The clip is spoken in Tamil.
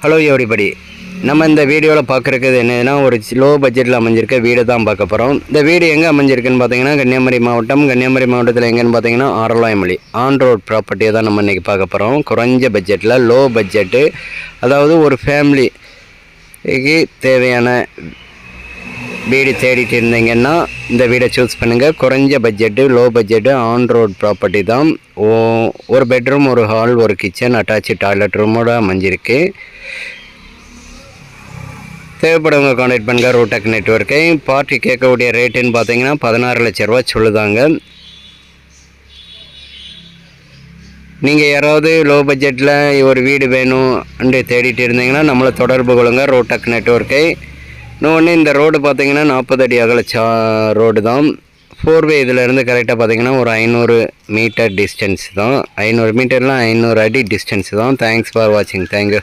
ஹலோ எவ்ரிபடி, நம்ம இந்த வீடியோவில் பார்க்குறது என்னதுன்னா, ஒரு லோ பட்ஜெட்டில் அமைஞ்சிருக்க வீடு தான் பார்க்க போகிறோம். இந்த வீடு எங்கே அமைஞ்சிருக்குன்னு பார்த்தீங்கன்னா, கன்னியாகுமரி மாவட்டத்தில் எங்கேன்னு பார்த்தீங்கன்னா ஆரலாய்மொழி ஆன் ரோட் ப்ராப்பர்ட்டியை தான் நம்ம இன்றைக்கி பார்க்க போகிறோம். குறைஞ்ச பட்ஜெட்டில், லோ பட்ஜெட்டு, அதாவது ஒரு ஃபேமிலிக்கு தேவையான வீடு தேடிட்டு இருந்தீங்கன்னா இந்த வீடை சூஸ் பண்ணுங்கள். குறைஞ்ச budget, low budget, on road property தான். ஒரு பெட்ரூம், ஒரு ஹால், ஒரு கிச்சன், அட்டாச்சு டாய்லெட் ரூமோட அமைஞ்சிருக்கு. தேவைப்படுவங்க கான்டாக்ட் பண்ணுங்க. ரோடெக் நெட்வொர்க்கை பார்ட்டி கேட்கக்கூடிய ரேட்டுன்னு பார்த்தீங்கன்னா 16 லட்ச ரூபா சொல்லுதாங்க. நீங்கள் யாராவது லோ பட்ஜெட்டில் ஒரு வீடு வேணும் அண்டு தேடிட்டு இருந்தீங்கன்னா நம்மளை தொடர்பு கொள்ளுங்க. ரோடெக் நெட்வொர்க்கை. இன்னொன்று, இந்த ரோடு பார்த்தீங்கன்னா 40 அடி அகல ரோடு தான். 4வே இதிலேருந்து கரெக்டாக பார்த்தீங்கன்னா ஒரு 500 மீட்டர் டிஸ்டன்ஸ் தான். 500 மீட்டர்லாம் 500 அடி டிஸ்டன்ஸ் தான். தேங்க்ஸ் ஃபார் வாட்சிங். தேங்க்யூ.